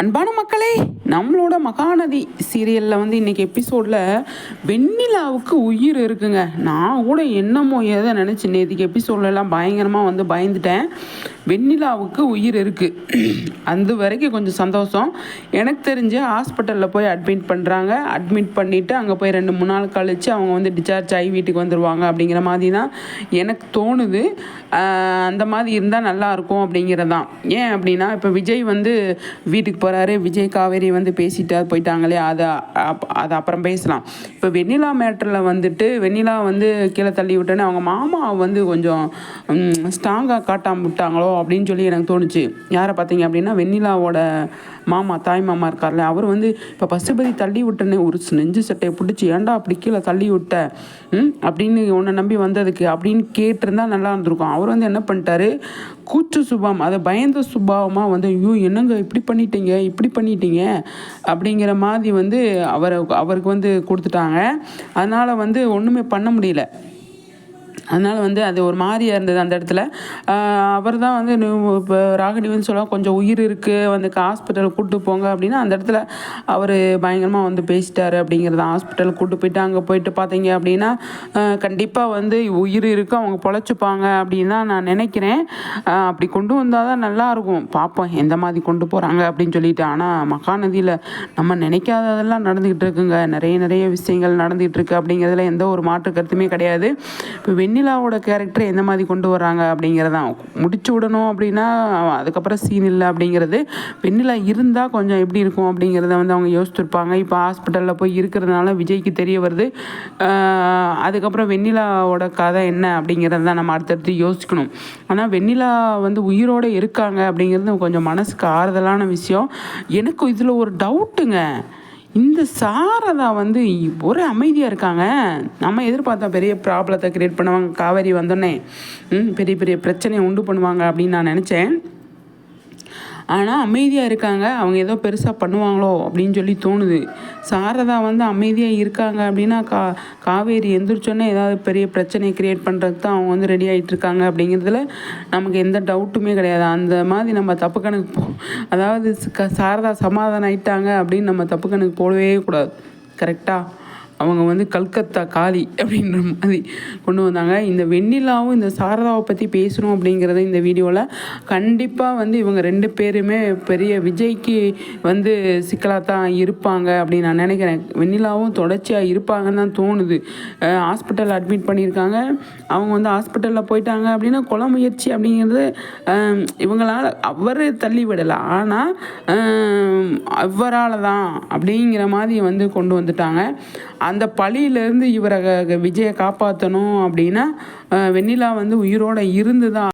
அன்பான மக்களே, நம்மளோட மகாநதி சீரியலில் வந்து இன்றைக்கி எபிசோடில் வெண்ணிலாவுக்கு உயிர் இருக்குங்க. நான் கூட என்னமோ ஏதோ நினச்சி நேற்றுக்கு எபிசோட்லலாம் பயங்கரமாக வந்து பயந்துட்டேன். வெண்ணிலாவுக்கு உயிர் இருக்குது, அது வரைக்கும் கொஞ்சம் சந்தோஷம். எனக்கு தெரிஞ்சு ஹாஸ்பிட்டலில் போய் அட்மிட் பண்ணுறாங்க. அட்மிட் பண்ணிவிட்டு அங்கே போய் 2-3 நாள் கழித்து அவங்க வந்து டிஸ்சார்ஜ் ஆகி வீட்டுக்கு வந்துடுவாங்க அப்படிங்கிற மாதிரி தான் எனக்கு தோணுது. அந்த மாதிரி இருந்தால் நல்லாயிருக்கும் அப்படிங்கிறதான். ஏன் அப்படின்னா, இப்போ விஜய் வந்து வீட்டுக்கு போகிறாரு. விஜய் காவேரி வந்து பேசிட்டு போயிட்டாங்களே, அதை அப்புறம் பேசலாம். இப்போ வெண்ணிலா மேட்டரில் வந்துட்டு வெண்ணிலா வந்து கீழே தள்ளி விட்டோன்னே அவங்க மாமா வந்து கொஞ்சம் ஸ்ட்ராங்காக காட்டாமல் விட்டாங்களோ அப்படின்னு சொல்லி எனக்கு தோணுச்சு. யாரை பார்த்தீங்க அப்படின்னா, வெண்ணிலாவோட மாமா, தாய் மாமா இருக்கார்ல, அவர் வந்து இப்போ பசுபதி தள்ளி விட்டேன்னு ஒரு நெஞ்சு சட்டையை பிடிச்சி, ஏன்டா அப்படி கீழே தள்ளி விட்ட அப்படின்னு உன்னை நம்பி வந்ததுக்கு அப்படின்னு கேட்டிருந்தா நல்லா இருந்திருக்கும். அவர் வந்து என்ன பண்ணிட்டாரு, கூச்சு சுபாவம், அதை பயந்த சுபாவமாக வந்து ஐயோ என்னங்க இப்படி பண்ணிட்டீங்க அப்படிங்கிற மாதிரி வந்து அவருக்கு வந்து கொடுத்துட்டாங்க. அதனால் வந்து ஒன்றுமே பண்ண முடியல. அதனால் வந்து அது ஒரு மாதிரியாக இருந்தது அந்த இடத்துல. அவர் தான் வந்து இப்போ ராகினி வந்து சொல்ல கொஞ்சம் உயிர் இருக்குது, வந்து ஹாஸ்பிட்டலுக்கு கூப்பிட்டு போங்க அப்படின்னா அந்த இடத்துல அவர் பயங்கரமாக வந்து பேசிட்டாரு அப்படிங்கிறது. ஹாஸ்பிட்டலுக்கு கூப்பிட்டு போயிட்டு அங்கே போயிட்டு பார்த்தீங்க அப்படின்னா கண்டிப்பாக வந்து உயிர் இருக்குது, அவங்க பொழைச்சிப்பாங்க அப்படின்னு தான் நான் நினைக்கிறேன். அப்படி கொண்டு வந்தால் தான் நல்லாயிருக்கும். பார்ப்போம் எந்த மாதிரி கொண்டு போகிறாங்க அப்படின்னு சொல்லிட்டு. ஆனால் மகாநதியில் நம்ம நினைக்காததெல்லாம் நடந்துக்கிட்டு இருக்குங்க. நிறைய விஷயங்கள் நடந்துகிட்டு இருக்குது அப்படிங்கிறதுல எந்த ஒரு மாற்று கருத்துமே கிடையாது. இப்போ வெண்ணிலாவோட கேரக்டரை எந்த மாதிரி கொண்டு வராங்க அப்படிங்கிறதான். முடிச்சு விடணும் அப்படின்னா அதுக்கப்புறம் சீன் இல்லை அப்படிங்கிறது. வெண்ணிலா இருந்தால் கொஞ்சம் எப்படி இருக்கும் அப்படிங்கிறத வந்து அவங்க யோசிச்சுருப்பாங்க. இப்போ ஹாஸ்பிட்டலில் போய் இருக்கிறதுனால விஜய்க்கு தெரிய வருது. அதுக்கப்புறம் வெண்ணிலாவோட கதை என்ன அப்படிங்கிறது தான் நம்ம அடுத்தடுத்து யோசிக்கணும். ஆனால் வெண்ணிலா வந்து உயிரோடு இருக்காங்க அப்படிங்கிறது கொஞ்சம் மனசுக்கு ஆறுதலான விஷயம். எனக்கு இதில் ஒரு டவுட்டுங்க. இந்த சாரதா வந்து ஒரே அமைதியாக இருக்காங்க. நம்ம எதிர்பார்த்தா பெரிய ப்ராப்ளத்தை க்ரியேட் பண்ணுவாங்க, காவேரி வந்தோடனே பெரிய பிரச்சனையை உண்டு பண்ணுவாங்க அப்படின்னு நான் நினச்சேன். ஆனால் அமைதியாக இருக்காங்க. அவங்க ஏதோ பெருசாக பண்ணுவாங்களோ அப்படின்னு சொல்லி தோணுது. சாரதா வந்து அமைதியாக இருக்காங்க அப்படின்னா காவேரி எந்திரிச்சோன்னே ஏதாவது பெரிய பிரச்சனையை க்ரியேட் பண்ணுறதுக்கு தான் அவங்க வந்து ரெடி ஆகிட்டு இருக்காங்க அப்படிங்கிறதுல நமக்கு எந்த டவுட்டுமே கிடையாது. அந்த மாதிரி நம்ம தப்பு கணக்கு அதாவது சாரதா சமாதானம் ஆயிட்டாங்க அப்படின்னு நம்ம தப்பு கணக்கு போடவே கூடாது. கரெக்டாக அவங்க வந்து கல்கத்தா காளி அப்படின்ற மாதிரி கொண்டு வந்தாங்க. இந்த வெண்ணிலாவும் இந்த சாரதாவை பற்றி பேசணும் அப்படிங்கிறத இந்த வீடியோவில் கண்டிப்பாக வந்து இவங்க 2 பேருமே பெரிய விஜய்க்கு வந்து சிக்கலாக தான் இருப்பாங்க அப்படின்னு நான் நினைக்கிறேன். வெண்ணிலாவும் தொடர்ச்சியாக இருப்பாங்கன்னு தான் தோணுது. ஹாஸ்பிட்டலில் அட்மிட் பண்ணியிருக்காங்க. அவங்க வந்து ஹாஸ்பிட்டலில் போயிட்டாங்க அப்படின்னா கொலை முயற்சி அப்படிங்கிறது இவங்களால் அவர் தள்ளி விடலை, ஆனால் இவரால் தான் அப்படிங்கிற மாதிரி வந்து கொண்டு வந்துட்டாங்க. அந்த பழியிலேருந்து இவரை விஜயை காப்பாற்றணும் அப்படின்னா வெண்ணிலா வந்து உயிரோடு இருந்து தான்